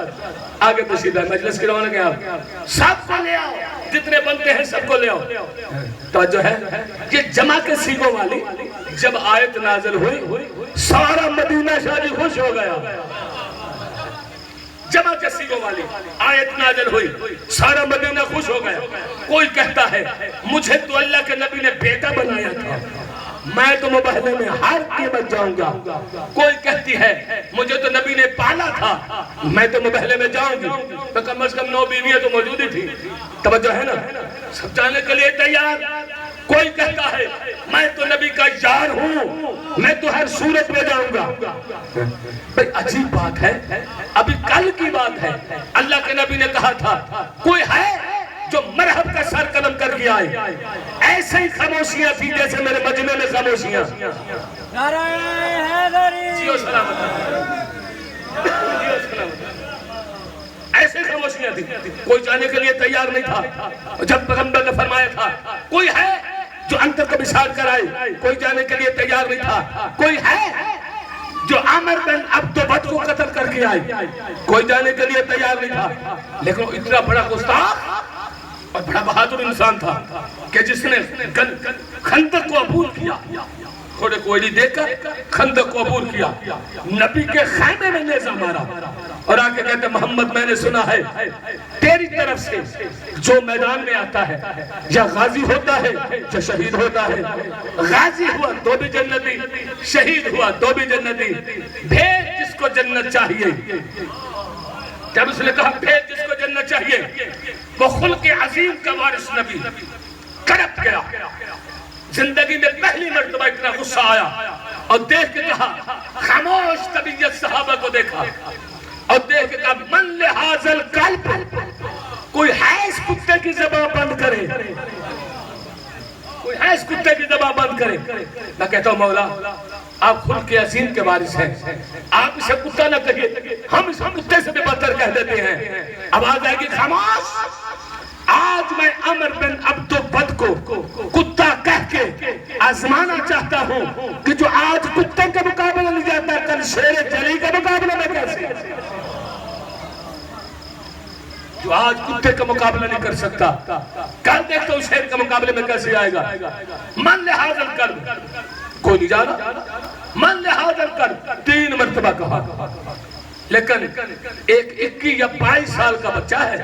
A: آگے تشریف ہے مجلس کی روانہ گیا، سب کو لے آؤ، جتنے بنتے ہیں سب کو لے آؤ، توجہ ہے۔ یہ جمع کے صیغوں والی جب آیت نازل ہوئی سارا مدینہ شاہی خوش ہو گیا، جمع کے صیغوں والی آیت نازل ہوئی سارا مدینہ خوش ہو گیا۔ کوئی کہتا ہے مجھے تو اللہ کے نبی نے بیٹا بنایا تھا، میں تو مبہلے میں ہر قیمت جاؤں گا۔ کوئی کہتی ہے مجھے تو نبی نے پالا تھا، میں تو مبہلے میں جاؤں گی، تو کم از کم 9 بیویاں تو موجود ہی تھی، توجہ ہے نا، سب جانے کے لیے تیار۔ کوئی کہتا ہے میں تو نبی کا یار ہوں، میں تو ہر صورت میں جاؤں گا۔ بھئی عجیب بات ہے، ابھی کل کی بات ہے، اللہ کے نبی نے کہا تھا کوئی ہے جو مرحب کا سر قدم کر کے آئے، ایسے ہی خاموشیاں تھی جیسے میرے مجمع میں خاموشیاں۔
B: نعرہ حیدری،
A: جیو سلامت، جیو سلامت، ایسے خاموشیاں تھی، کوئی جانے کے لیے تیار نہیں تھا۔ جب پیغمبر نے فرمایا تھا کوئی ہے جو انتر کو بشار کرائے، کوئی جانے کے لیے تیار نہیں تھا۔ کوئی ہے جو عامر بن عبد بد کو قتل کر کے آئی، کوئی جانے کے لیے تیار نہیں تھا، لیکن وہ اتنا بڑا گستاخ اور بڑا بہادر انسان تھا کہ جس نے خندق کو عبور کیا، تھوڑے کوئلی دے کر خندق کو عبور کیا، نبی کے خیمے میں نیزہ مارا اور آکے کہتے محمد میں نے سنا ہے تیری طرف سے جو میدان میں آتا ہے یا غازی ہوتا ہے یا شہید ہوتا ہے، غازی ہوا تو بھی جنتی، شہید ہوا تو بھی جنتی، بھیج جس کو جنت چاہیے۔ جب اس نے کہا بھیج جس کو جنت چاہیے، وہ خلق عظیم کا وارث نبی کڑپ گیا، زندگی میں پہلی مرتبہ اتنا غصہ آیا اور دیکھ کے کہا، خاموش طبیعت صحابہ کو دیکھا اور دیکھ کے کہا من لحاظ القلب، کوئی ہے اس کتے کی زبان بند کرے، کوئی ہے اس کتے کی زبان بند کرے۔ میں کہتا ہوں مولا آپ خلق عظیم کے وارث ہیں، آپ اسے کتا نہ کہیے، ہم اس کتے سے بھی بدتر کہہ دیتے ہیں۔ آواز آئے گی خاموش، آج میں عمر بن عبد بد کو کتا کہہ کے آزمانا چاہتا ہوں کہ جو آج کتے کے مقابلے نہیں جاتا کل شیر جلی کے مقابلے میں کیسے، جو آج کتے کا مقابلہ نہیں کر سکتا کل دیکھتا ہوں شیر کے مقابلے میں کیسے آئے گا۔ من لحاظ القلب، کوئی نہیں جانا، من لحاظ القلب 3 مرتبہ کہا، لیکن ایک 21 یا 22 سال کا بچہ ہے،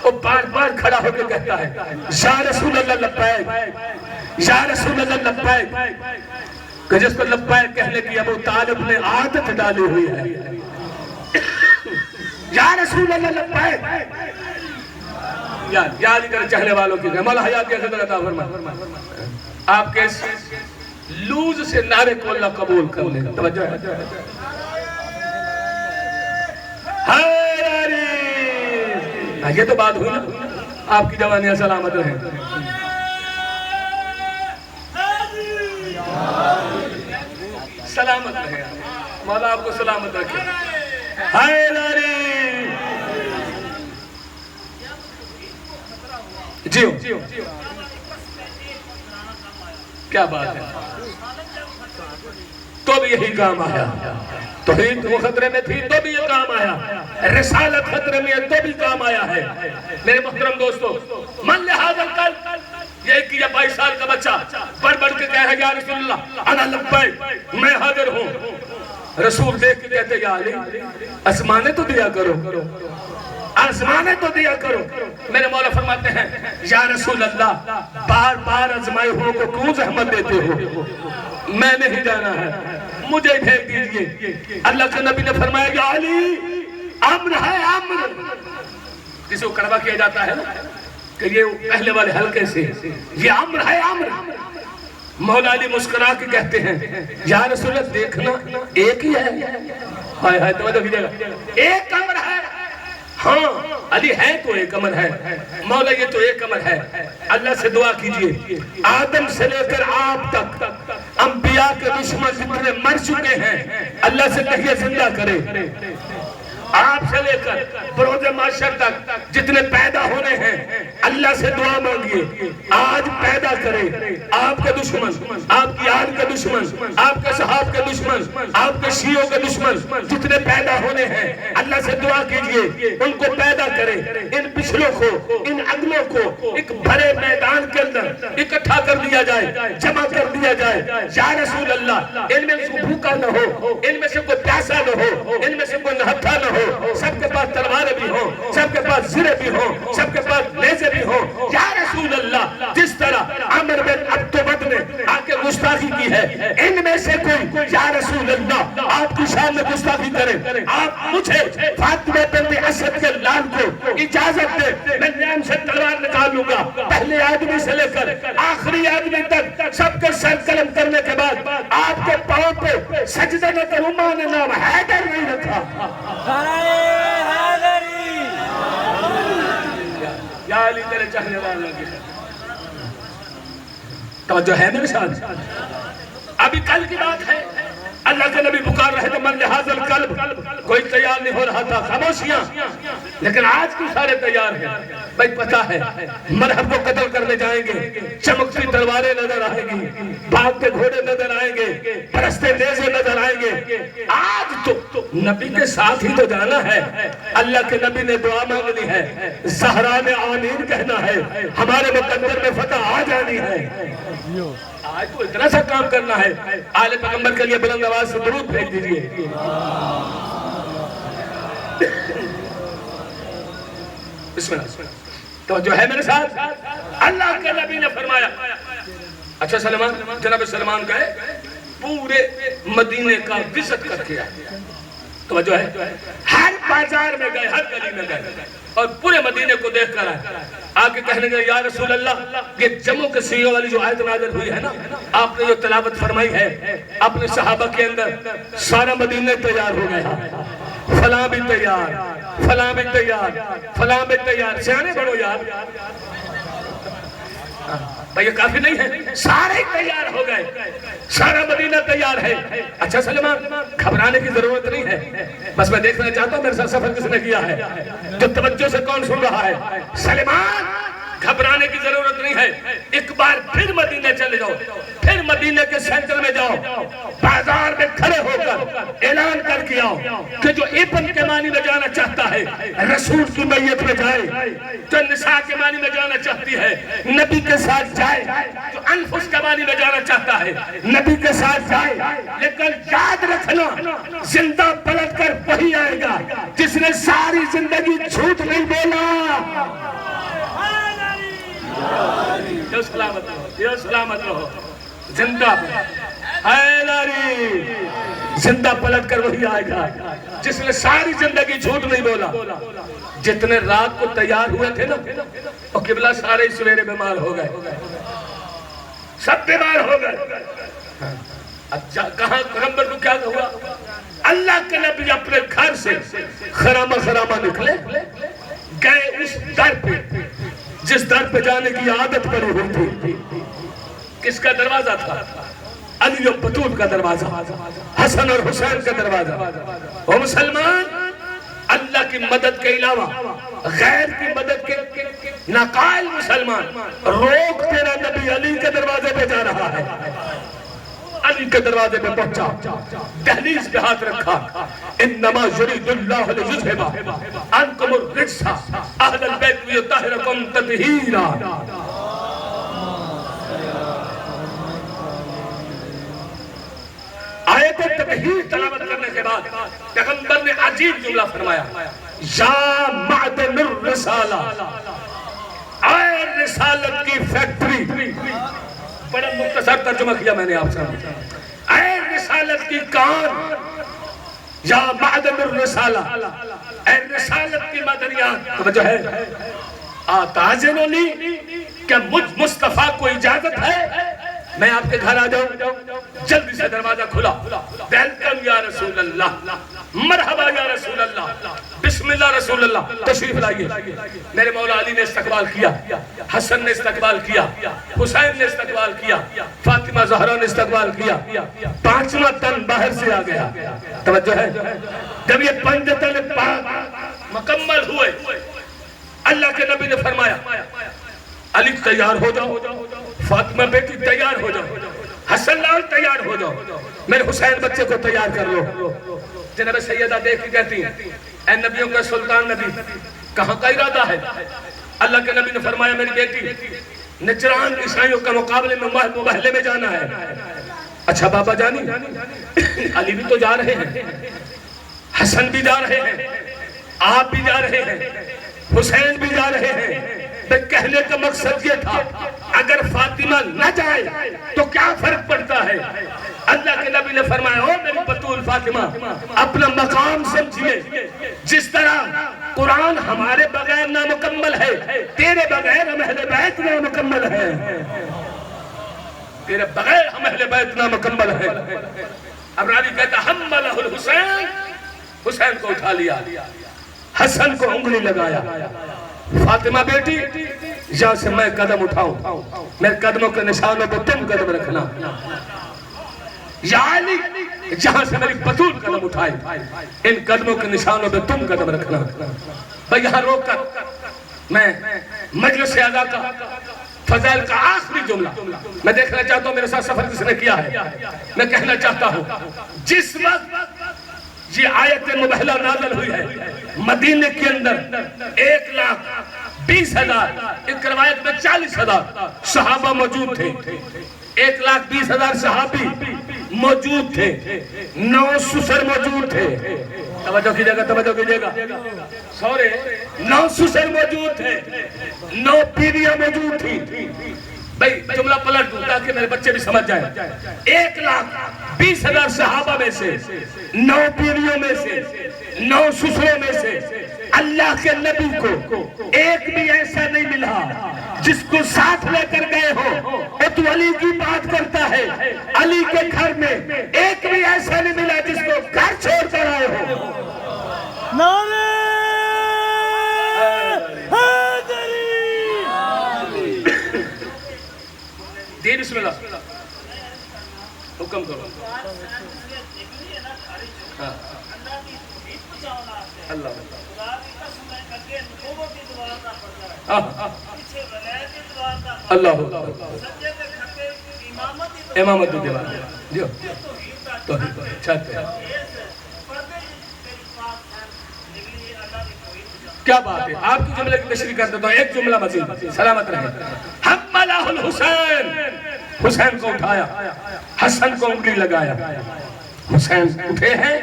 A: وہ بار بار کھڑا ہو کے کہتا ہے یا رسول اللہ لبیک، یا رسول اللہ لبیک، کہ جس کو لبیک کہنے کی ابو طالب نے عادت ڈالی ہوئی ہے، یا رسول اللہ لبیک۔ یاد نہیں کریں چہلے والوں کی، مولا حیات کی حضرت عطا فرمائے، آپ کے لوز سے نعرے کو اللہ قبول کر لے۔ توجہ ہے، یہ تو بات ہوئی نا، آپ کی جوانیاں سلامت رہیں، سلامت رہیں، مولا آپ کو سلامت رکھے۔ حیدری جیو کیا بات ہے، تو بھی یہی کام آیا، توحید وہ خطرے میں تھی تو بھی یہ کام آیا، رسالت خطرے میں تو بھی کام آیا ہے۔ میرے محترم دوستو، من لحاظ القلب، یہ 21 یا 22 سال کا بچہ بڑھ بڑھ کے کہہ یا رسول اللہ انا لبیک، میں حاضر ہوں۔ رسول دیکھ کے کہتے یا علی آسمانے تو دیا کرو، آسمانے تو دیا کرو۔ میرے مولا فرماتے ہیں یا رسول اللہ بار بار آزمائے ہوں کو کیوں زحمت دیتے ہو، میں نہیں جانا ہے، مجھے بھیج دیجئے۔ اللہ کے نبی نے فرمایا یا علی امر ہے امر، جسے وہ کڑوا کیا جاتا ہے کہ یہ پہلے والے حلقے سے یہ امر ہے امر۔ مولا علی مسکرا کے کہتے ہیں یا رسول اللہ دیکھنا ایک ہی ہے، ہائے ہائے توجہ کیجئے گا، ایک امر ہے، ہاں علی ہے تو ایک امر ہے، مولا یہ تو ایک امر ہے۔ اللہ سے دعا کیجئے آدم سے لے کر آپ تک انبیاء کے دشمن جتنے مر چکے ہیں اللہ سے کہیے زندہ کرے، آپ سے لے کر بروز معاشر تک جتنے پیدا ہونے ہیں اللہ سے دعا مانگیے آج پیدا کرے آپ کے دشمن، آپ کی آل کے دشمن، آپ کے صحاب کے دشمن، آپ کے شیعوں کے دشمن جتنے پیدا ہونے ہیں اللہ سے دعا کیجئے ان کو پیدا کرے، ان پچھلوں کو ان اگلوں کو ایک بھرے میدان کے اندر اکٹھا کر دیا جائے، جمع کر دیا جائے۔ یا رسول اللہ ان میں سے بھوکا نہ ہو، ان میں سے کوئی پیاسا نہ ہو، ان میں سے کوئی نہتھا نہ ہو، سب کے پاس تلواریں بھی ہوں، سب کے پاس زرے بھی ہوں، سب کے پاس نیزے بھی ہوں۔ یا رسول اللہ جس طرح عمر بن عبد بد نے آکے گستاخی کی ہے ان میں سے کوئی یا رسول اللہ آپ کی شان میں گستاخی کرے، آپ مجھے فاطمہ بنت اسد کے لال کو اجازت دے، میں نیام سے تلوار نکال لوں گا، پہلے آدمی سے لے کر آخری آدمی تک سب کے سر قلم کرنے کے بعد آپ کے پاؤں پہ سجدہ نہ کروں، ماں نے نام حیدر نہیں رکھا۔ یا علی تیرے چاہنے والا کی توجہ ہے میرے ساتھ، ابھی کل کی بات ہے اللہ کے نبی پکار رہے تھے من لحاظ القلب، کوئی تیار نہیں ہو رہا تھا، خاموشیاں. لیکن آج کی سارے تیار ہیں. بھائی پتہ ہے مرحب کو قتل کرنے جائیں گے، چمکتی تلواریں نظر آئیں گی، بھاگتے گھوڑے نظر آئیں گے، پرستے نیزے نظر آئیں گے. آج تو نبی کے ساتھ ہی تو جانا ہے. اللہ کے نبی نے دعا مانگنی ہے، زہرا نے آمین کہنا ہے، ہمارے مقدر میں فتح آ جانی ہے. آج تو اتنا سا کام کرنا ہے. آل پیغمبر کے لیے بلند آواز سے درود بھیج دیجئے. بسم اللہ. توجہ ہے میرے ساتھ. اللہ کے نبی نے فرمایا. اچھا سلمان، جناب سلمان گئے پورے مدینے کا وزٹ کر کے آئے. توجہ ہے، ہر بازار میں گئے، ہر گلی میں گئے اور پورے مدینے کو دیکھ کر آئے. آگے کہنے گئے یا رسول اللہ، یہ جموں کے سیوں والی جو آیت نازل ہوئی ہے نا، آپ نے جو تلاوت فرمائی ہے اپنے صحابہ کے اندر، سارا مدینے تیار ہو گیا، فلاں بھی تیار، فلاں بھی تیار، فلاں بھی تیار. سیانے بڑھو یار، بھئی یہ کافی نہیں ہے، سارے تیار ہو گئے، سارا مدینہ تیار ہے. اچھا سلمان، گھبرانے کی ضرورت نہیں ہے، بس میں دیکھنا چاہتا ہوں میرے ساتھ سفر کس نے کیا ہے، جو توجہ سے کون سن رہا ہے. سلمان، گھبرانے کی ضرورت نہیں ہے. ایک بار پھر مدینہ چلے جاؤ، پھر مدینہ کے سینٹر میں جاؤ، بازار میں کھڑے ہو کر اعلان کر کے آؤ کہ جو ابن کے معنی میں جانا چاہتا ہے رسول کی میت میں جائے، جو نساء کے معنی میں جانا چاہتی ہے نبی کے ساتھ جائے، جو انفس کے معنی میں جانا چاہتا ہے نبی کے ساتھ جائے. لیکن یاد رکھنا، زندہ پلٹ کر وہی آئے گا جس نے ساری زندگی جھوٹ نہیں بولا. یہ سلامت رہو، زندہ حیدری، زندہ پلٹ کر وہی آئے گا جس نے ساری زندگی جھوٹ نہیں بولا. جتنے رات کو تیار ہوئے تھے نا، اور قبلہ سارے سویرے بیمار ہو گئے، سب بیمار ہو گئے. اچھا کہاں پیغمبر کو کیا ہوا؟ اللہ کے نبی اپنے گھر سے خرامہ خرامہ نکلے، گئے اس در پہ جس در پہ جانے کی عادت پڑی ہوئی تھی. کس کا دروازہ تھا؟ علی و بطول کا دروازہ، حسن اور حسین کا دروازہ. او مسلمان، اللہ کی مدد کے علاوہ غیر کی مدد کے ناقائل مسلمان، روک تیرا نبی علی کے دروازے پہ جا رہا ہے. علی کے دروازے پہ پہنچا، دہلیز پہ ہاتھ رکھا، انما یرید اللہ لیذھب عنکم الرجس اہل البیت ویطہرکم تطہیرا. آیت تطہیر تلاوت کرنے کے بعد پیغمبر نے عجیب جملہ فرمایا، یا معدن الرسالہ، اے رسالت کی فیکٹری. بڑا مختصر ترجمہ کیا میں نے آپ سے. اے رسالت کی کان، یا معدن الرسالہ، اے رسالت کی معدنیات. توجہ ہے، آتاذنونی، کہ مجھ مصطفیٰ کو اجازت ہے میں آپ کے گھر آ جاؤں؟ جلدی سے دروازہ کھلا. ویلکم یا رسول اللہ، مرحبا یا رسول اللہ، بسم اللہ رسول اللہ، تشریف لائیے. میرے مولا علی نے استقبال کیا، حسن نے استقبال کیا، حسین نے استقبال کیا، فاطمہ زہرا نے استقبال کیا. پانچواں تن باہر سے آ گیا. توجہ ہے، جب یہ پنج تن مکمل ہوئے، اللہ کے نبی نے فرمایا علی تیار ہو جاؤ، فاطمہ بیٹی تیار ہو جاؤ، حسن لال تیار ہو جاؤ، میرے حسین بچے کو تیار کر لو. جناب سیدہ دیکھ کے کہتی ہیں اے نبیوں کا سلطان نبی، کہاں کا ارادہ ہے؟ اللہ کے نبی نے فرمایا میری بیٹی نجران عیسائیوں کا مقابلے میں مباہلے میں جانا ہے. اچھا بابا جانی، علی بھی تو جا رہے ہیں، حسن بھی جا رہے ہیں، آپ بھی جا رہے ہیں، حسین بھی جا رہے ہیں. کہنے کا مقصد یہ تھا اگر فاطمہ نہ جائے تو کیا فرق پڑتا ہے؟ اللہ کے نبی نے فرمایا او میری بطول فاطمہ، اپنا مقام سمجھئے. جس طرح قرآن ہمارے بغیر نامکمل ہے، تیرے بغیر ہم اہل بیت نامکمل ہے، تیرے بغیر ہم اہل بیت نامکمل ہے. اب راوی کہتا حملہ الحسین، حسین کو اٹھا لیا، حسن کو انگلی لگایا. فاطمہ بیٹی یہاں سے میں قدم اٹھاؤں، میرے قدموں کے نشانوں پہ تم قدم رکھنا. یا علی جہاں سے میری بطول قدم اٹھائے ان قدموں کے نشانوں پہ تم قدم رکھنا۔ بھئی یہاں روک کر میں مجلس اعلیٰ کا فضائل کا آخری جملہ میں دیکھنا چاہتا ہوں، میرے ساتھ سفر کس نے کیا ہے، میں کہنا چاہتا ہوں جس وقت یہ آیت مبہلہ نازل ہوئی ہے مدینے کے اندر 1,20,000 ایک روایت میں 40,000 صحابہ موجود تھے، 1,20,000 صحابی موجود تھے، 9 سسر موجود تھے، توجہ کیجئے گا سورے 9 سسر موجود تھے، 9 بیویاں موجود تھی۔ بھئی جملہ پلٹ دوں تاکہ میرے بچے بھی سمجھ جائیں، 1,20,000 صحابہ میں سے 9 بیویوں میں سے 9 سسروں میں سے اللہ کے نبی کو ایک بھی ایسا نہیں ملا جس کو ساتھ لے کر گئے ہو۔ تو علی کی بات کرتا ہے، علی کے گھر میں ایک بھی ایسا نہیں ملا جس کو گھر چھوڑ کر آئے ہو۔
B: نعرہ حیدری
A: دی بسم اللہ حکم کرو۔ اللہ اللہ امامت دیوار دیو توحید چاہتے ہیں۔ کیا بات ہے، آپ کی جملے کی تشریح کر دیتا ہوں، ایک جملہ مزید، سلامت رہے۔ حملہ الحسین، حسین کو اٹھایا، حسن کو انگلی لگایا، حسین اٹھے ہیں،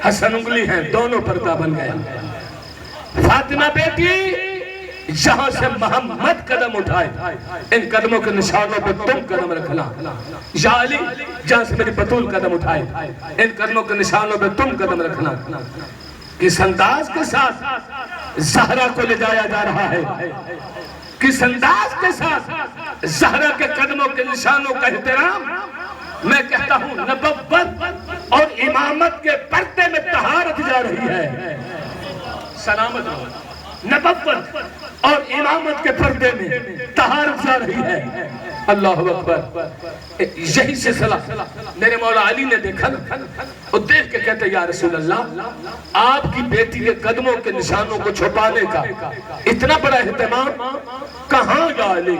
A: حسن انگلی ہیں، دونوں پردہ بن گئے۔ فاطمہ بیٹی جہاں سے محمد قدم اٹھائے ان قدموں کے نشانوں پر تم قدم رکھنا۔ یا علی جہاں سے میری بطول قدم اٹھائے ان قدموں کے نشانوں پر تم قدم رکھنا۔ کس انداز کے ساتھ زہرا کو لے جایا جا رہا ہے، کس انداز کے ساتھ زہرا کے قدموں کے نشانوں کا احترام۔ میں کہتا ہوں نبوت اور امامت کے پردے میں طہارت جا رہی ہے۔ سلامت رہو، نبوت اور امامت کے پردے میں طہارت جا رہی ہے۔ اللہ اکبر، یہی سلسلہ میرے مولا علی نے دیکھا، وہ دیکھ کے کہتے یا رسول اللہ آپ کی بیٹی کے قدموں کے نشانوں کو چھپانے کا اتنا بڑا اہتمام کہاں یا علی؟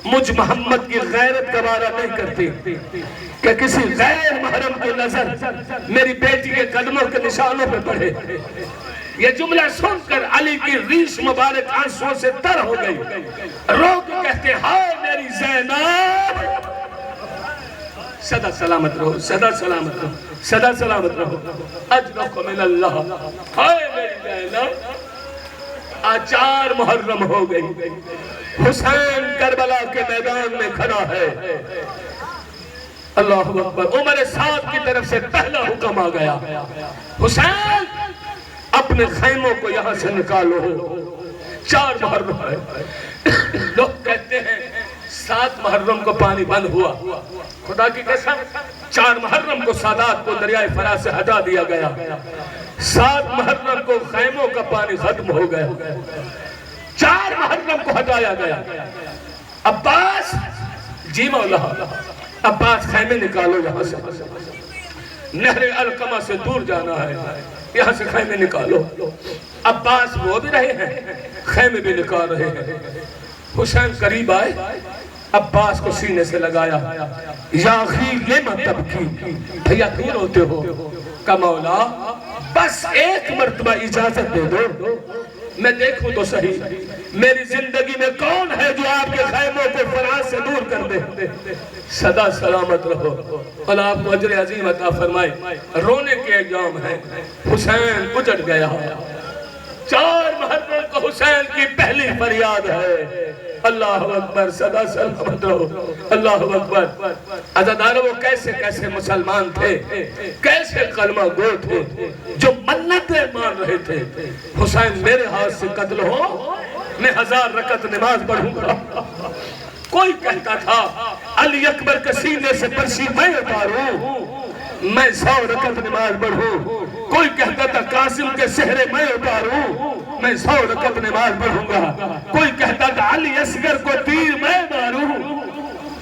A: مجھ محمد کی غیرت گوارا نہیں کرتی کہ کسی غیر محرم کی نظر میری بیٹی کے قدموں کے نشانوں پہ پڑے۔ یہ جملہ سن کر علی کی ریش مبارک آنسوں سے تر ہو گئی، رو کے کہتے ہائے میری زینب، سدا سلامت رہو، سدا سلامت رہو، سدا سلامت رہو، اجرک من اللہ، ہائے میری زینب۔ آج 4 محرم ہو گئی، حسین کربلا کے میدان میں کھڑا ہے۔ اللہ اکبر، عمر سعد کی طرف سے پہلا حکم آ گیا، حسین اپنے خیموں کو یہاں سے نکالو۔ 4 محرم ہے، لوگ کہتے ہیں 7 محرم کو پانی بند ہوا، خدا کی قسم 4 محرم کو سادات کو دریائے فرات سے ہٹا دیا گیا، 7 محرم کو خیموں کا پانی ختم ہو گیا، 4 محرم کو ہٹایا گیا۔ عباس، جی مولا، عباس خیمے نکالو یہاں سے، نہر القمہ سے دور جانا ہے، یہاں سے خیمے نکالو۔ عباس وہ بھی رہے ہیں، خیمے بھی نکال رہے ہیں۔ حسین قریب آئے، عباس کو سینے سے لگایا، یا اخی لما تبکی، بھیا کیوں روتے ہو؟ کہ مولا بس ایک مرتبہ اجازت دے دو، میں دیکھوں تو صحیح میری زندگی میں کون ہے جو آپ کے خیموں کو فرات سے دور کر دے۔ سدا سلامت رہو، اللہ آپ کو اجر عظیم عطا فرمائے۔ رونے کے ایام ہیں، حسین اجڑ گیا، 4 محرم کو حسین کی پہلی فریاد ہے۔ اللہ اکبر، سدا سلامت رہو، اللہ اکبر۔ عزادارو وہ کیسے کیسے مسلمان تھے، کیسے کلمہ گو تھے جو منتیں مان رہے تھے، حسین میرے ہاتھ سے قتل ہو میں 1000 رکعت نماز پڑھوں گا۔ کوئی کہتا تھا علی اکبر کے سینے سے پرچی میں اتاروں، میں 100 رکعت نماز پڑھوں۔ کوئی کہتا تھا قاسم کے سہرے میں اتاروں، میں 100 رکعت نماز پڑھوں گا۔ کوئی کہتا تھا علی اصغر کو تیر میں ماروں،